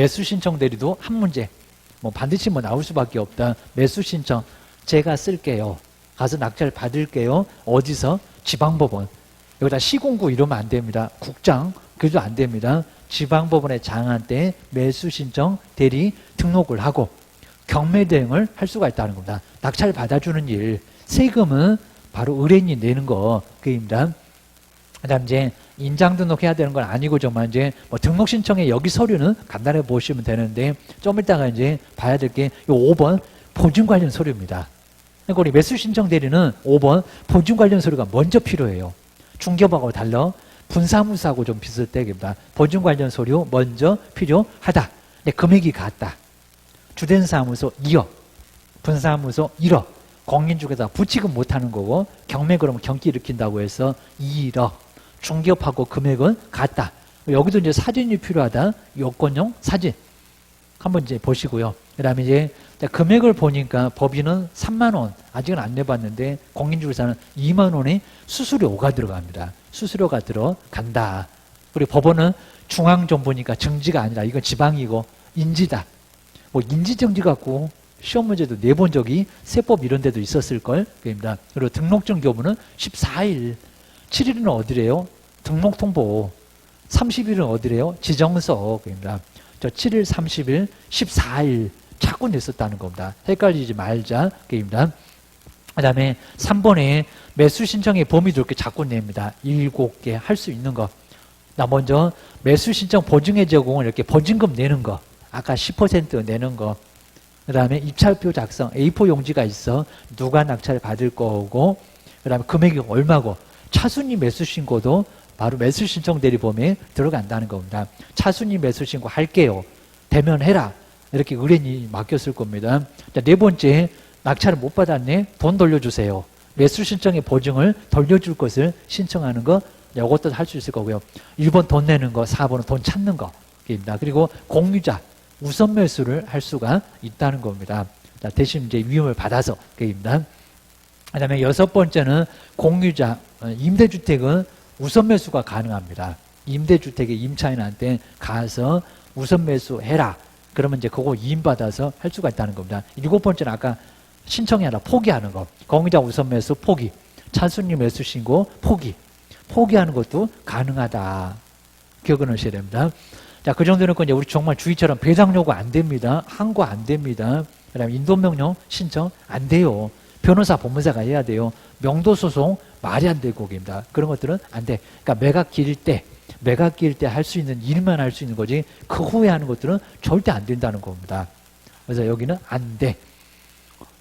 매수 신청 대리도 한 문제. 뭐 반드시 뭐 나올 수밖에 없다. 매수 신청 제가 쓸게요. 가서 낙찰 받을게요. 어디서? 지방법원. 여기다 시공구 이러면 안 됩니다. 국장 그래도 안 됩니다. 지방법원에 장한 때 매수 신청 대리 등록을 하고 경매 대행을 할 수가 있다는 겁니다. 낙찰 받아주는 일. 세금은 바로 의뢰인이 내는 거 그입니다. 그다음 이제 인장 등록해야 되는 건 아니고 정말 이제 뭐 등록 신청에 여기 서류는 간단하게 보시면 되는데 좀 이따가 이제 봐야 될 게 요 5번 보증 관련 서류입니다. 그러니까 우리 매수 신청 대리는 5번 보증 관련 서류가 먼저 필요해요. 중개업하고 달라 분사무소하고 좀 비슷하게입니다. 보증 관련 서류 먼저 필요하다. 근데 금액이 같다. 주된 사무소 2억, 분사무소 1억, 공인중개사 부치금 못하는 거고 경매 그러면 경기 일으킨다고 해서 2억. 중개업하고 금액은 같다. 여기도 이제 사진이 필요하다. 요건용 사진 한번 이제 보시고요. 그다음에 이제 금액을 보니까 법인은 3만 원 아직은 안 내봤는데 공인중개사는 2만 원의 수수료가 들어갑니다. 수수료가 들어간다. 그리고 법원은 중앙정부니까 정지가 아니라 이건 지방이고 인지다. 뭐 인지정지 갖고 시험 문제도 내본 적이 세법 이런 데도 있었을걸. 그입니다. 그리고 등록증 교부는 14일. 7일은 어디래요? 등록 통보. 30일은 어디래요? 지정서. 그입니다. 저 7일, 30일, 14일 자꾸 냈었다는 겁니다. 헷갈리지 말자. 그입니다. 그 다음에 3번에 매수 신청의 범위도 이렇게 자꾸 냅니다. 7개 할 수 있는 거. 나 먼저 매수 신청 보증해 제공을 이렇게 보증금 내는 거. 아까 10% 내는 거. 그 다음에 입찰표 작성, A4 용지가 있어. 누가 낙찰 받을 거고, 그 다음에 금액이 얼마고, 차순위 매수 신고도 바로 매수 신청 대리 범위에 들어간다는 겁니다. 차순위 매수 신고 할게요. 되면 해라. 이렇게 의뢰인이 맡겼을 겁니다. 자, 네 번째, 낙찰을 못 받았네. 돈 돌려주세요. 매수 신청의 보증을 돌려줄 것을 신청하는 거, 이것도 할 수 있을 거고요. 1번 돈 내는 거, 4번은 돈 찾는 거. 입니다. 그리고 공유자. 우선 매수를 할 수가 있다는 겁니다. 자, 대신 이제 위험을 받아서 그입니다. 그다음에 6번째는 공유자 임대주택은 우선 매수가 가능합니다. 임대주택의 임차인한테 가서 우선 매수해라. 그러면 이제 그거 이임받아서 할 수가 있다는 겁니다. 7번째는 아까 신청이 아니라 포기하는 거. 공유자 우선 매수 포기. 차순위 매수 신고 포기. 포기하는 것도 가능하다. 기억을 하셔야 됩니다. 자, 그 정도는 이제 우리 정말 주의처럼 배당 요구 안 됩니다. 항고 안 됩니다. 그 다음에 인도명령 신청 안 돼요. 변호사, 법무사가 해야 돼요. 명도소송 말이 안 되고 거기입니다. 그런 것들은 안 돼. 그러니까 매각 기일 때 할 수 있는 일만 할 수 있는 거지 그 후에 하는 것들은 절대 안 된다는 겁니다. 그래서 여기는 안 돼.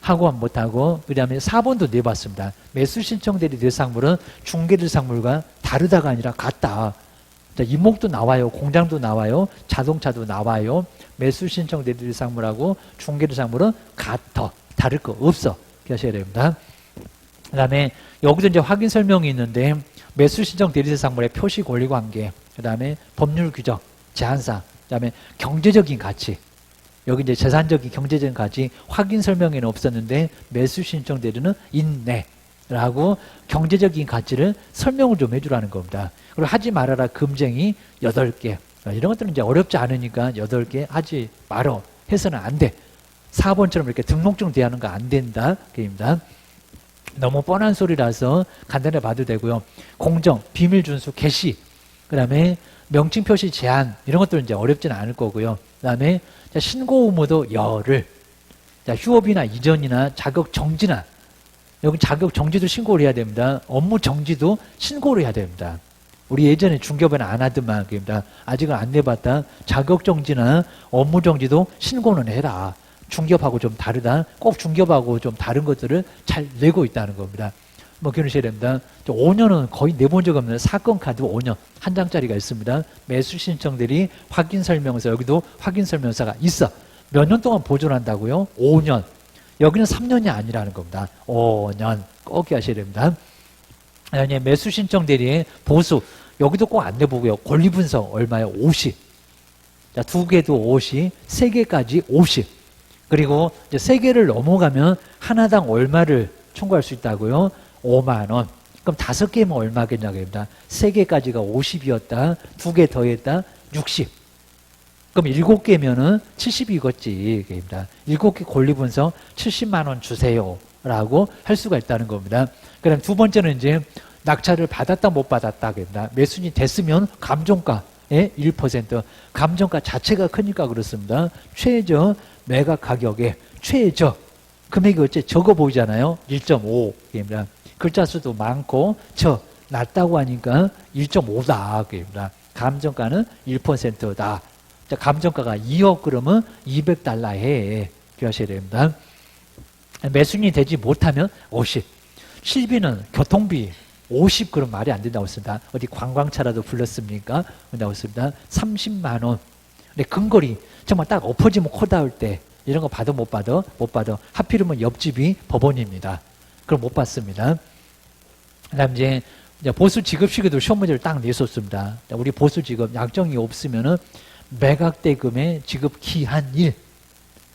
하고 못하고 그 다음에 4번도 내봤습니다. 매수 신청 대리 대상물은 중개 대상물과 다르다가 아니라 같다. 임목도 나와요. 공장도 나와요. 자동차도 나와요. 매수 신청 대리 대상물하고 중개 대상물은 같아. 다를 거 없어. 기억하셔야 됩니다. 그 다음에 여기도 이제 확인 설명이 있는데 매수 신청 대리 대상물의 표시 권리 관계, 그 다음에 법률 규정, 제한사항, 그 다음에 경제적인 가치. 여기 이제 재산적인 경제적인 가치 확인 설명에는 없었는데 매수 신청 대리는 있네. 라고 경제적인 가치를 설명을 좀 해주라는 겁니다. 그리고 하지 말아라 금쟁이 8개. 이런 것들은 이제 어렵지 않으니까 8개 하지 말어. 해서는 안 돼. 4번처럼 이렇게 등록증 대하는 거 안 된다. 그입니다. 너무 뻔한 소리라서 간단히 봐도 되고요. 공정, 비밀 준수, 개시, 그 다음에 명칭 표시 제한, 이런 것들은 이제 어렵지는 않을 거고요. 그 다음에 신고 의무도 열흘. 휴업이나 이전이나 자격 정지나, 여기 자격 정지도 신고를 해야 됩니다. 업무 정지도 신고를 해야 됩니다. 우리 예전에 중개업에는 안 하더만, 그입니다. 아직은 안 내봤다. 자격 정지나 업무 정지도 신고는 해라. 중개업하고 좀 다르다. 꼭 중개업하고 좀 다른 것들을 잘 내고 있다는 겁니다. 뭐 기억하셔야 됩니다. 5년은 거의 내본 적 없는 사건 카드 5년 한 장짜리가 있습니다. 매수 신청 대리 확인 설명서, 여기도 확인 설명서가 있어. 몇 년 동안 보존한다고요? 5년. 여기는 3년이 아니라는 겁니다. 5년 꼭 기억하셔야 됩니다. 아니, 매수 신청 대리의 보수, 여기도 꼭 안 내보고요. 권리 분석 얼마요? 50. 자, 2개도 50, 3개까지 50. 그리고 이제 3개를 넘어가면 하나당 얼마를 청구할 수 있다고요? 5만 원. 그럼 5개면 얼마겠냐고입니다. 3개까지가 50이었다. 2개 더했다. 60. 그럼 7개면은 70이겠지. 입니다. 7개 권리분석 70만 원 주세요. 라고 할 수가 있다는 겁니다. 그다음 두 번째는 이제 낙찰을 받았다 못 받았다. 입니다. 매수인이 됐으면 감정가의 1%. 감정가 자체가 크니까 그렇습니다. 최저 매각 가격의 최저 금액이 어째 적어 보이잖아요. 1.5입니다. 글자 수도 많고 낮다고 하니까 1.5다. 입니다. 감정가는 1%다. 자, 감정가가 2억 그러면 200달러에 기하셔야 됩니다. 매수인이 되지 못하면 50. 실비는 교통비 50 그럼 말이 안 된다고 했습니다. 어디 관광차라도 불렀습니까? 된다고 했습니다. 30만 원. 근데 근거리 정말 딱 엎어지면 코 닿을 때 이런 거 받아 못 받아? 못 받아. 하필이면 옆집이 법원입니다. 그럼 못 받습니다. 그다음 이제 보수 지급 시기도 시험 문제를 딱 냈었습니다. 우리 보수 지급 약정이 없으면은 매각 대금의 지급 기한일.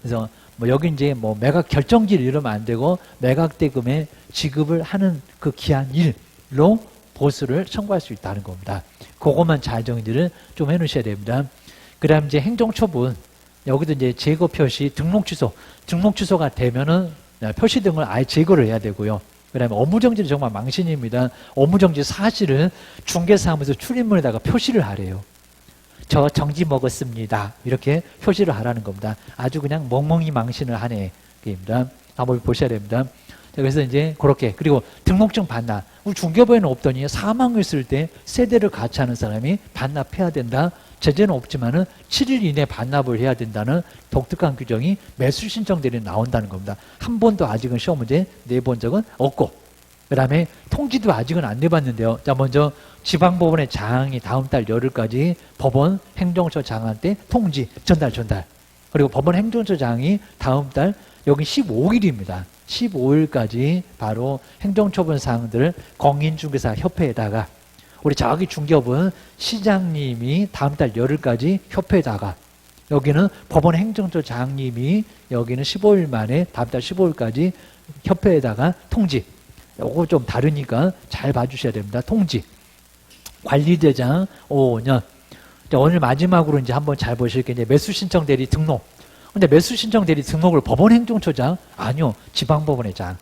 그래서 뭐 여기 이제 뭐 매각 결정일 이러면 안 되고 매각 대금의 지급을 하는 그 기한일로 보수를 청구할 수 있다는 겁니다. 그것만 잘 정리를 좀 해놓으셔야 됩니다. 그다음 이제 행정처분 여기도 이제 제거 표시 등록 취소가 되면은 표시 등을 아예 제거를 해야 되고요. 그다음에 업무정지는 정말 망신입니다. 업무정지 사실은 중개사무소 출입문에다가 표시를 하래요. 저 정지 먹었습니다. 이렇게 표시를 하라는 겁니다. 아주 그냥 멍멍이 망신을 하네. 입니다. 한번 보셔야 됩니다. 그래서 이제 그렇게 그리고 등록증 반납. 우리 중개부에는 없더니 사망했을 때 세대를 같이 하는 사람이 반납해야 된다. 제재는 없지만은 7일 이내 반납을 해야 된다는 독특한 규정이 매수 신청 대리에 나온다는 겁니다. 한 번도 아직은 시험 문제 내본 적은 없고, 그 다음에 통지도 아직은 안 내봤는데요. 자, 먼저 지방법원의 장이 다음 달 열흘까지 법원 행정처 장한테 통지 전달. 그리고 법원 행정처 장이 다음 달 여기 15일입니다. 15일까지 바로 행정처분 사항들을 공인중개사 협회에다가 우리 저기 중개업은 시장님이 다음 달 열흘까지 협회에다가 여기는 법원 행정처 장님이 여기는 15일 만에 다음 달 15일까지 협회에다가 통지. 요거 좀 다르니까 잘 봐주셔야 됩니다. 통지. 관리대장 5년. 오늘 마지막으로 이제 한번 잘 보실 게 이제 매수신청 대리 등록. 근데 매수신청 대리 등록을 법원 행정처장? 아니요. 지방법원의 장.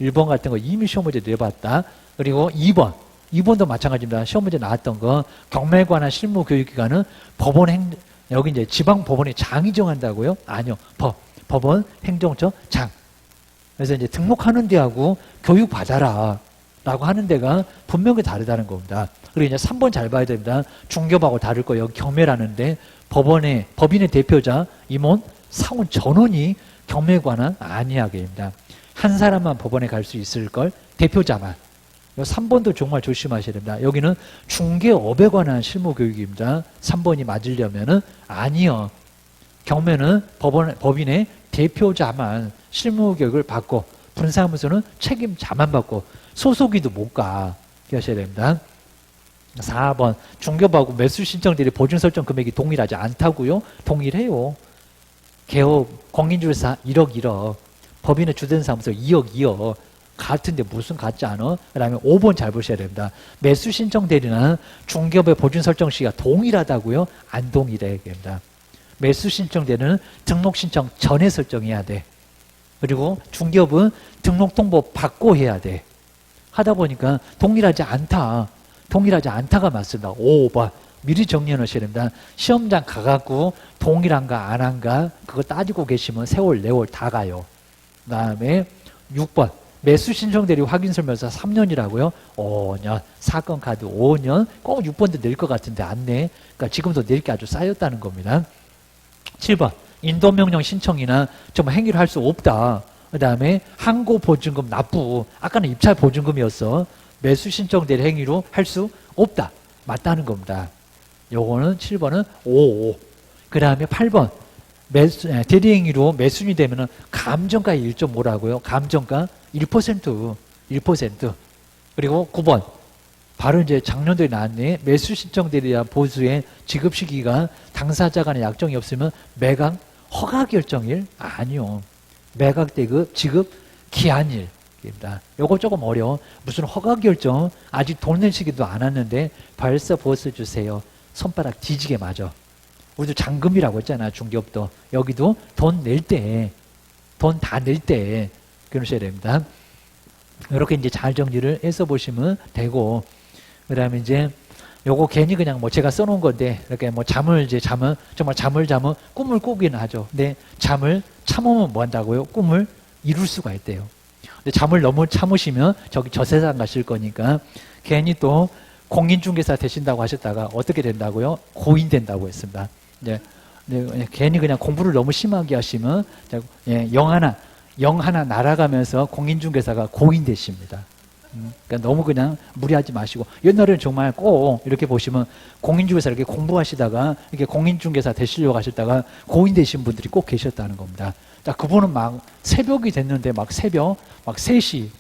1번 같은 거 이미 시험 문제 내봤다. 그리고 2번도 마찬가지입니다. 시험 문제 나왔던 거 경매에 관한 실무 교육기관은 여기 이제 지방법원의 장이 정한다고요? 아니요. 법원 행정처 장. 그래서 이제 등록하는 데하고 교육 받아라 라고 하는 데가 분명히 다르다는 겁니다. 그리고 이제 3번 잘 봐야 됩니다. 중개업하고 다를 거 여기 경매라는데 법인의 대표자 임원 사원 전원이 경매에 관한 아니하게입니다. 한 사람만 법원에 갈 수 있을 걸 대표자만. 3번도 정말 조심하셔야 됩니다. 여기는 중개업에 관한 실무교육입니다. 3번이 맞으려면은 아니요. 경매는 법인의 대표자만 실무교육을 받고 분사무소는 책임자만 받고 소속이도 못 가. 기억하셔야 됩니다. 4번 중개업하고 매수신청들이 보증설정 금액이 동일하지 않다고요? 동일해요. 개업 공인중개사 1억 법인의 주된 사무소 2억 같은데 무슨 같지 않아? 그 다음에 5번 잘 보셔야 됩니다. 매수신청 대리나 중개업의 보증설정 시기가 동일하다고요? 안 동일해. 됩니다. 매수신청 대리는 등록신청 전에 설정해야 돼. 그리고 중개업은 등록통보 받고 해야 돼. 하다 보니까 동일하지 않다가 맞습니다. 5번 미리 정리해 놓으셔야 됩니다. 시험장 가갖고 동일한가 안 한가 그거 따지고 계시면 세월 4월 다 가요. 그 다음에 6번 매수 신청 대리 확인 설명서 3년이라고요? 5년 사건 카드 5년 꼭 6번도 낼 것 같은데 안 내. 그러니까 지금도 낼 게 아주 쌓였다는 겁니다. 7번 인도명령 신청이나 좀 행위를 할 수 없다. 그 다음에 항고보증금 납부 아까는 입찰보증금이었어. 매수신청 대리 행위로 할 수 없다. 맞다는 겁니다. 요거는 7번은 5. 그 다음에 8번 대리 행위로 매수인이 되면은 감정가 1.5라고요. 감정가 1%. 그리고 9번 바로 이제 작년도에 나왔네. 매수신청 대리에 대한 보수의 지급 시기가 당사자 간의 약정이 없으면 매각 허가 결정일? 아니요. 매각 대급 지급 기한일. 입니다. 요거 조금 어려워. 무슨 허가 결정 아직 돈 낼 시기도 안 왔는데 벌써 보수 주세요. 손바닥 뒤지게 맞아. 우리도 잔금이라고 했잖아, 중개업도. 여기도 돈 낼 때, 돈 다 낼 때, 그러셔야 됩니다. 이렇게 이제 잘 정리를 해서 보시면 되고, 그 다음에 이제 요거 괜히 그냥 뭐 제가 써놓은 건데, 이렇게 뭐 잠을 자면, 정말 잠을 자면 꿈을 꾸긴 하죠. 근데 잠을 참으면 뭐 한다고요? 꿈을 이룰 수가 있대요. 근데 잠을 너무 참으시면 저기 저 세상 가실 거니까 괜히 또 공인중개사 되신다고 하셨다가 어떻게 된다고요? 고인 된다고 했습니다. 이제 괜히 그냥 공부를 너무 심하게 하시면 영 하나 날아가면서 공인중개사가 고인 되십니다. 그러니까 너무 그냥 무리하지 마시고, 옛날에는 정말 꼭 이렇게 보시면 공인중개사 이렇게 공부하시다가 이렇게 공인중개사 되시려고 하셨다가 고인 되신 분들이 꼭 계셨다는 겁니다. 자, 그분은 막 새벽이 됐는데 막 새벽 막 3시,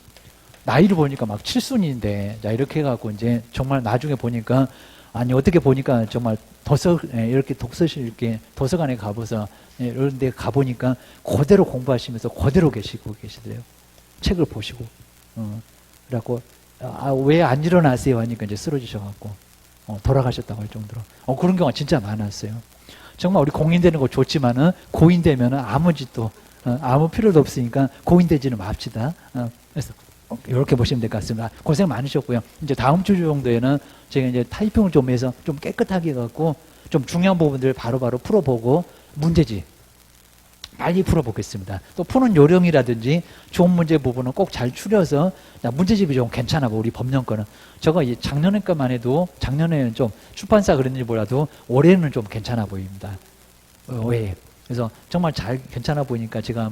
나이를 보니까 막 칠순인데, 자, 이렇게 해갖고 이제 정말 나중에 보니까, 아니, 어떻게 보니까 정말 이렇게 독서실 이렇게 도서관에 가보서, 이런 데 가보니까 그대로 공부하시면서 그대로 계시고 계시더래요. 책을 보시고. 그래갖고, 왜 안 일어나세요? 하니까 이제 쓰러지셔갖고, 돌아가셨다고 할 정도로. 그런 경우가 진짜 많았어요. 정말 우리 공인되는 거 좋지만은, 고인되면은 아무 짓도, 아무 필요도 없으니까 고인되지는 맙시다. 그래서, 이렇게 보시면 될 것 같습니다. 고생 많으셨고요. 이제 다음 주 정도에는 제가 이제 타이핑을 좀 해서 좀 깨끗하게 해갖고 좀 중요한 부분들을 바로바로 풀어보고 문제집 빨리 풀어보겠습니다. 또 푸는 요령이라든지 좋은 문제 부분은 꼭 잘 추려서, 문제집이 좀 괜찮아 보 우리 법령거는. 저거 작년에 것만 해도, 작년에는 좀 출판사 그랬는지 몰라도 올해는 좀 괜찮아 보입니다. 왜? 그래서 정말 잘 괜찮아 보이니까 제가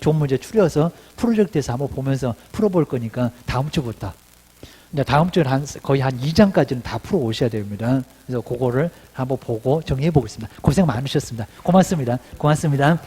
좋은 문제 추려서 프로젝트에서 한번 보면서 풀어볼 거니까 다음 주부터, 다음 주는 거의 한 2장까지는 다 풀어 오셔야 됩니다. 그래서 그거를 한번 보고 정리해 보겠습니다. 고생 많으셨습니다. 고맙습니다. 고맙습니다.